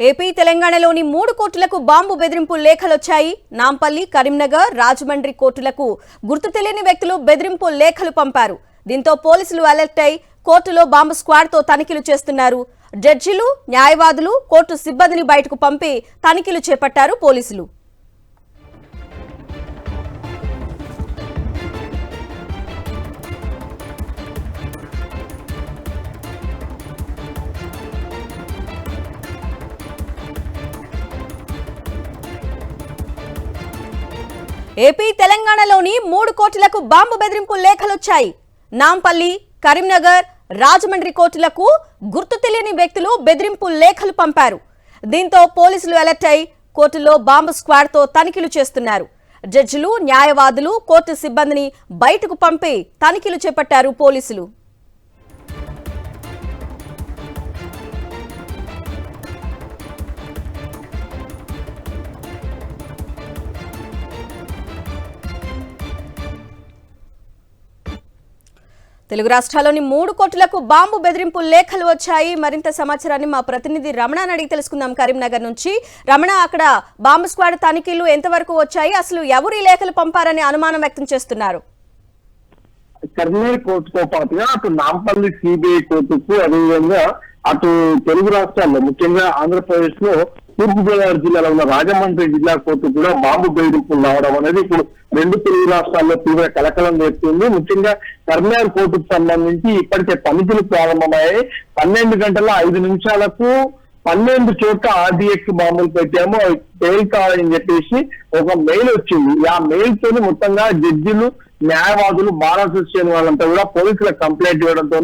AP తెలంగాణలోని 3 కోర్టులకు bomb బెదిరింపు లేఖలొచ్చాయి. నాంపల్లి, కరీంనగర్, రాజమండ్రి కోర్టులకు గుర్తు తెలియని వ్యక్తులు బెదిరింపు లేఖలు పంపారు. దీంతో పోలీసులు అలర్ట్ అయి కోర్టులో బాంబు స్క్వాడ్తో తనిఖీలు చేస్తున్నారు. జడ్జిలు, న్యాయవాదులు, కోర్టు సిబ్బందిని బయటకు పంపి తనిఖీలు చేపట్టారు పోలీసులు. ఏపీ తెలంగాణలోని 3 కోర్టులకు బాంబు బెదిరింపు లేఖలొచ్చాయి. నాంపల్లి, కరీంనగర్, రాజమండ్రి కోర్టులకు గుర్తు తెలియని వ్యక్తులు బెదిరింపు లేఖలు పంపారు. దీంతో పోలీసులు అలర్ట్ అయి కోర్టులో బాంబు స్క్వాడ్తో తనిఖీలు చేస్తున్నారు. జడ్జిలు, న్యాయవాదులు, కోర్టు సిబ్బందిని బయటకు పంపి తనిఖీలు చేపట్టారు పోలీసులు. తెలుగు రాష్ట్రాల్లోని 3 కోర్టులకు బాంబు బెదిరింపు లేఖలు వచ్చాయి. మరింత సమాచారాన్ని మా ప్రతినిధి రమణని అడిగి తెలుసుకుందాం కరీంనగర్ నుంచి. రమణ, అక్కడ బాంబు స్క్వాడ్ తనిఖీలు ఎంతవరకు వచ్చాయి? అసలు ఎవరు ఈ లేఖలు పంపారనే అనుమానం వ్యక్తం చేస్తున్నారు? కరీంనగర్ కోర్టుతో పాటుగా అటు నాంపల్లి సిబిఐ కోర్టుకు, అదేవిధంగా అటు తెలుగు రాష్ట్రాల్లో ముఖ్యంగా ఆంధ్రప్రదేశ్ లో తూర్పుగోదావరి జిల్లాలో ఉన్న రాజమండ్రి జిల్లా కోర్టు కూడా బాంబు బెదిరింపులు రావడం అనేది ఇప్పుడు 2 తెలుగు రాష్ట్రాల్లో తీవ్ర కలకలం వేస్తుంది. ముఖ్యంగా కరీంనగర్ కోర్టుకు సంబంధించి ఇప్పటికే తనిఖీలు ప్రారంభమయ్యాయి. 12 గంటల 5 నిమిషాలకు 12 చోట్ల ఆర్డీఎక్స్ బాంబులు పెట్టాము, అవి పేల్కాలని చెప్పేసి ఒక మెయిల్ వచ్చింది. ఆ మెయిల్ తోని మొత్తంగా జడ్జిలు, న్యాయవాదులు, బార్ అసోసియేషన్ వాళ్ళంతా కూడా పోలీసులకు కంప్లైంట్ ఇవ్వడంతో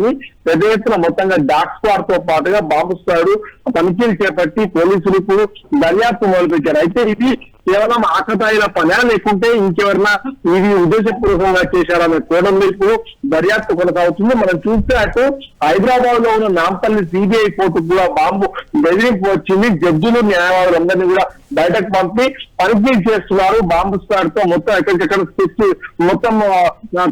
పెద్ద ఎత్తున మొత్తంగా డాగ్ స్క్వాడ్ తో పాటుగా బాంబు స్క్వాడ్ తనిఖీలు చేపట్టి పోలీసులు ఇప్పుడు దర్యాప్తు మొదలుపెట్టారు. అయితే ఇది కేవలం ఆకతాయిల పనా లేకుంటే ఇంకెవరన్నా ఇది ఉద్దేశపూర్వకంగా చేశారనే కోణంలో ఇప్పుడు దర్యాప్తు కొనసాగుతుంది. మనం చూస్తే అటు హైదరాబాద్ లో ఉన్న నాంపల్లి సిబిఐ కోర్టుకు కూడా బాంబు బెదిరింపు వచ్చింది. జడ్జిలు, న్యాయవాదులు అందరినీ కూడా బయటకు పంపి తనిఖీలు చేస్తున్నారు. బాంబు స్క్వాడ్ తో మొత్తం ఎక్కడికెక్కడ మొత్తం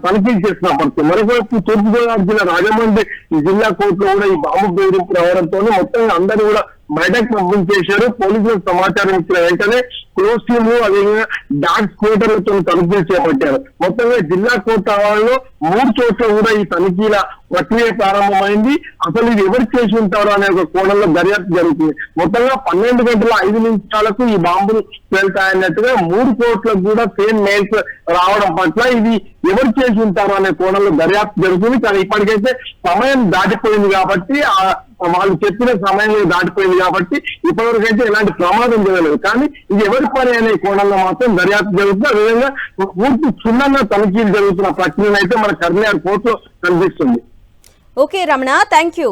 తనిఖీలు చేస్తున్న పరిస్థితి. మరోవైపు తూర్పుగోదావరి జిల్లా రాజమండ్రి జిల్లా కోర్టులో కూడా ఈ బాంబు బెదిరింపు రావడంతో మొత్తం అందరూ కూడా బయటకు పంపించేశారు. పోలీసులకు సమాచారం ఇచ్చిన వెంటనే క్లోజ్ టీమ్, అదేవిధంగా డాగ్ స్క్వాడర్లతో తనిఖీలు చేపట్టారు. మొత్తంగా జిల్లా కోర్టు ఆవరణలో 3 చోట్ల కూడా ఈ తనిఖీల ప్రక్రియ ప్రారంభమైంది. అసలు ఇది ఎవరు చేసి ఉంటారు అనే ఒక కోణంలో దర్యాప్తు జరుగుతుంది. మొత్తంగా 12 గంటల 5 నిమిషాలకు ఈ బాంబులు వెళ్తాయన్నట్టుగా 3 కోట్లకు కూడా సేమ్ మెయిల్స్ రావడం పట్ల ఇది ఎవరు చేసి ఉంటారు అనే కోణంలో దర్యాప్తు జరుగుతుంది. కానీ ఇప్పటికైతే సమయం దాటిపోయింది కాబట్టి, వాళ్ళు చెప్పిన సమయం దాటిపోయింది కాబట్టి ఇప్పటివరకు అయితే ఎలాంటి ప్రమాదం జరగలేదు. కానీ ఇది ఎవరి పని అనే కోణంలో మాత్రం దర్యాప్తు జరుగుతుంది. అదేవిధంగా పూర్తి క్షుణ్ణంగా తనిఖీలు జరుగుతున్న ప్రక్రియను అయితే మన కరీంనగర్ కోర్టులో కనిపిస్తుంది. Okay Ramana, thank you.